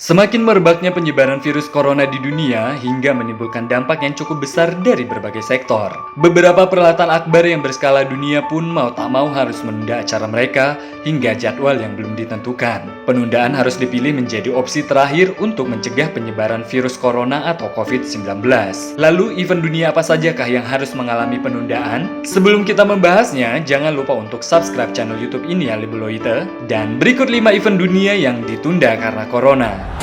Semakin merebaknya penyebaran virus corona di dunia hingga menimbulkan dampak yang cukup besar dari berbagai sektor. Beberapa peralatan akbar yang berskala dunia pun mau tak mau harus menunda acara mereka hingga jadwal yang belum ditentukan. Penundaan harus dipilih menjadi opsi terakhir untuk mencegah penyebaran virus corona atau COVID-19. Lalu event dunia apa sajakah yang harus mengalami penundaan? Sebelum kita membahasnya, jangan lupa untuk subscribe channel YouTube ini ya Libeloid. Dan berikut 5 event dunia yang ditunda karena corona.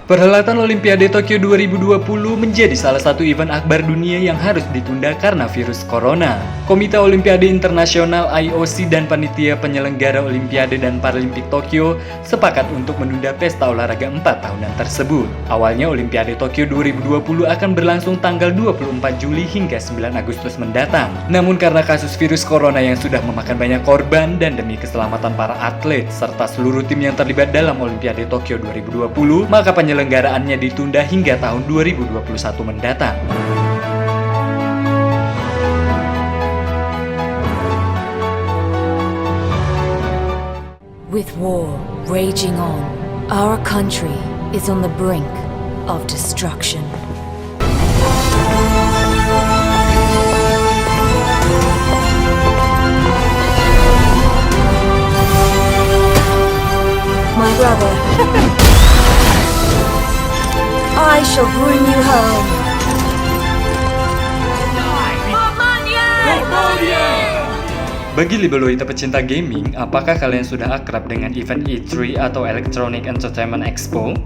Perhelatan Olimpiade Tokyo 2020 menjadi salah satu event akbar dunia yang harus ditunda karena virus corona. Komite Olimpiade Internasional IOC dan panitia penyelenggara Olimpiade dan Paralimpik Tokyo sepakat untuk menunda pesta olahraga 4 tahunan tersebut. Awalnya Olimpiade Tokyo 2020 akan berlangsung tanggal 24 Juli hingga 9 Agustus mendatang. Namun karena kasus virus corona yang sudah memakan banyak korban dan demi keselamatan para atlet serta seluruh tim yang terlibat dalam Olimpiade Tokyo 2020, maka penyelenggaraannya ditunda hingga tahun 2021 mendatang. With war raging on, our country is on the brink of destruction. My brother, I shall bring you home. Bagi Libeloid pecinta gaming, apakah kalian sudah akrab dengan event E3 atau Electronic Entertainment Expo?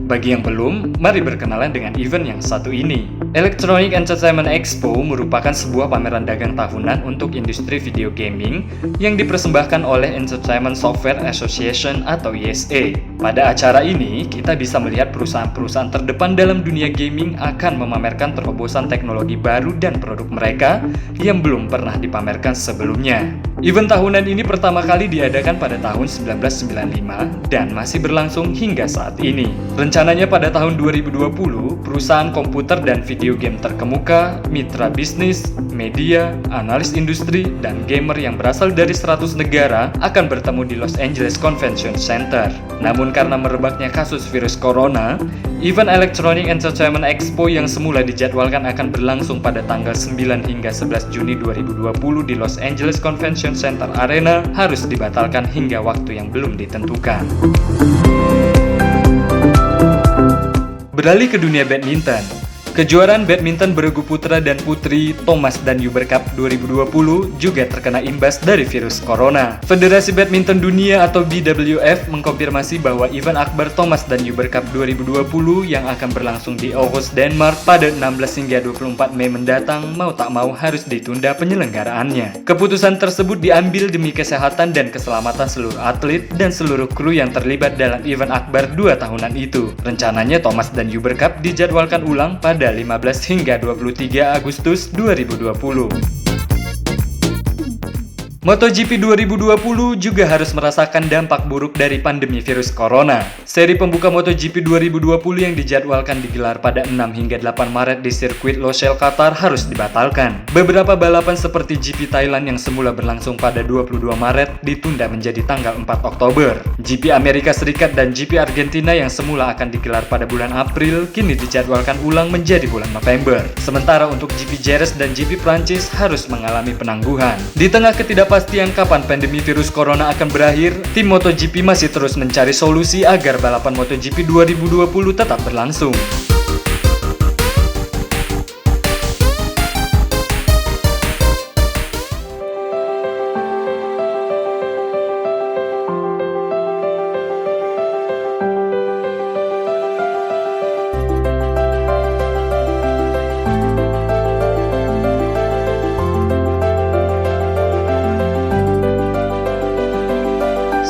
Bagi yang belum, mari berkenalan dengan event yang satu ini. Electronic Entertainment Expo merupakan sebuah pameran dagang tahunan untuk industri video gaming yang dipersembahkan oleh Entertainment Software Association atau ESA. Pada acara ini, kita bisa melihat perusahaan-perusahaan terdepan dalam dunia gaming akan memamerkan terobosan teknologi baru dan produk mereka yang belum pernah dipamerkan sebelumnya. Event tahunan ini pertama kali diadakan pada tahun 1995 dan masih berlangsung hingga saat ini. Rencananya pada tahun 2020, perusahaan komputer dan video game terkemuka, mitra bisnis, media, analis industri, dan gamer yang berasal dari 100 negara akan bertemu di Los Angeles Convention Center. Namun karena merebaknya kasus virus corona, event Electronic Entertainment Expo yang semula dijadwalkan akan berlangsung pada tanggal 9 hingga 11 Juni 2020 di Los Angeles Convention Center Arena harus dibatalkan hingga waktu yang belum ditentukan. Beralih ke dunia badminton. Kejuaraan badminton beregu putra dan putri Thomas dan Uber Cup 2020 juga terkena imbas dari virus corona. Federasi Badminton Dunia atau BWF mengkonfirmasi bahwa event akbar Thomas dan Uber Cup 2020 yang akan berlangsung di Aarhus, Denmark pada 16 hingga 24 Mei mendatang mau tak mau harus ditunda penyelenggaraannya. Keputusan tersebut diambil demi kesehatan dan keselamatan seluruh atlet dan seluruh kru yang terlibat dalam event akbar 2 tahunan itu. Rencananya Thomas dan Uber Cup dijadwalkan ulang pada 15 hingga 23 Agustus 2020. MotoGP 2020 juga harus merasakan dampak buruk dari pandemi virus corona. Seri pembuka MotoGP 2020 yang dijadwalkan digelar pada 6 hingga 8 Maret di sirkuit Losail, Qatar harus dibatalkan. Beberapa balapan seperti GP Thailand yang semula berlangsung pada 22 Maret ditunda menjadi tanggal 4 Oktober. GP Amerika Serikat dan GP Argentina yang semula akan digelar pada bulan April kini dijadwalkan ulang menjadi bulan November. Sementara untuk GP Jerez dan GP Prancis harus mengalami penangguhan. Di tengah ketidakpastian kapan pandemi virus corona akan berakhir, tim MotoGP masih terus mencari solusi agar balapan MotoGP 2020 tetap berlangsung.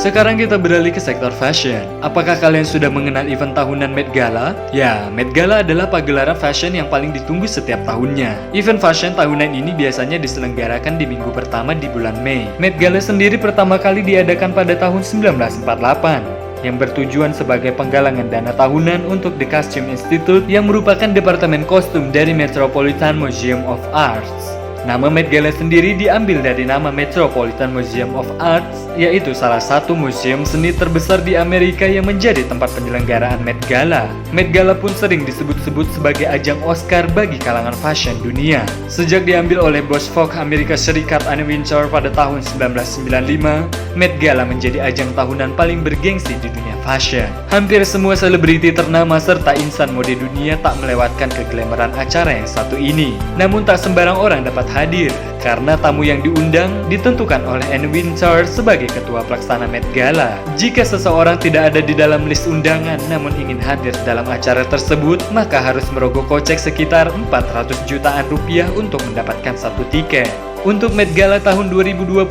Sekarang kita beralih ke sektor fashion. Apakah kalian sudah mengenal event tahunan Met Gala? Ya, Met Gala adalah pagelaran fashion yang paling ditunggu setiap tahunnya. Event fashion tahunan ini biasanya diselenggarakan di minggu pertama di bulan Mei. Met Gala sendiri pertama kali diadakan pada tahun 1948. yang bertujuan sebagai penggalangan dana tahunan untuk The Costume Institute yang merupakan departemen kostum dari Metropolitan Museum of Arts. Nama Met Gala sendiri diambil dari nama Metropolitan Museum of Arts, yaitu salah satu museum seni terbesar di Amerika yang menjadi tempat penyelenggaraan Met Gala. Met Gala pun sering disebut-sebut sebagai ajang Oscar bagi kalangan fashion dunia. Sejak diambil oleh bos Vogue Amerika Serikat Anne Wintour pada tahun 1995, Met Gala menjadi ajang tahunan paling bergengsi di dunia fashion. Hampir semua selebriti ternama serta insan mode dunia tak melewatkan keglamoran acara yang satu ini. Namun tak sembarang orang dapat hadir, karena tamu yang diundang ditentukan oleh Anne Wintour sebagai ketua pelaksana Met Gala. Jika seseorang tidak ada di dalam list undangan namun ingin hadir dalam acara tersebut, maka harus merogoh kocek sekitar 400 jutaan rupiah untuk mendapatkan satu tiket. Untuk Met Gala tahun 2020,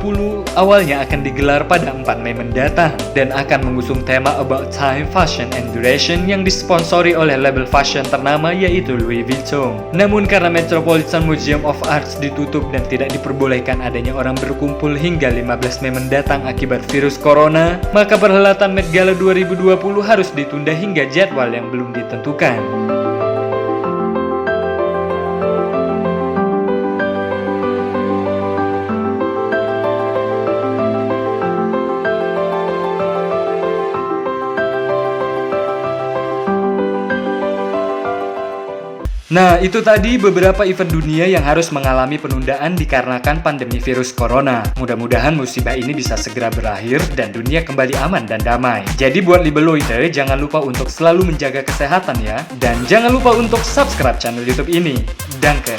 awalnya akan digelar pada 4 Mei mendatang dan akan mengusung tema About Time, Fashion and Duration yang disponsori oleh label fashion ternama yaitu Louis Vuitton. Namun karena Metropolitan Museum of Arts ditutup dan tidak diperbolehkan adanya orang berkumpul hingga 15 Mei mendatang akibat virus corona, maka perhelatan Met Gala 2020 harus ditunda hingga jadwal yang belum ditentukan. Nah, itu tadi beberapa event dunia yang harus mengalami penundaan dikarenakan pandemi virus corona. Mudah-mudahan musibah ini bisa segera berakhir dan dunia kembali aman dan damai. Jadi buat Libeloider, jangan lupa untuk selalu menjaga kesehatan ya. Dan jangan lupa untuk subscribe channel YouTube ini. Danke.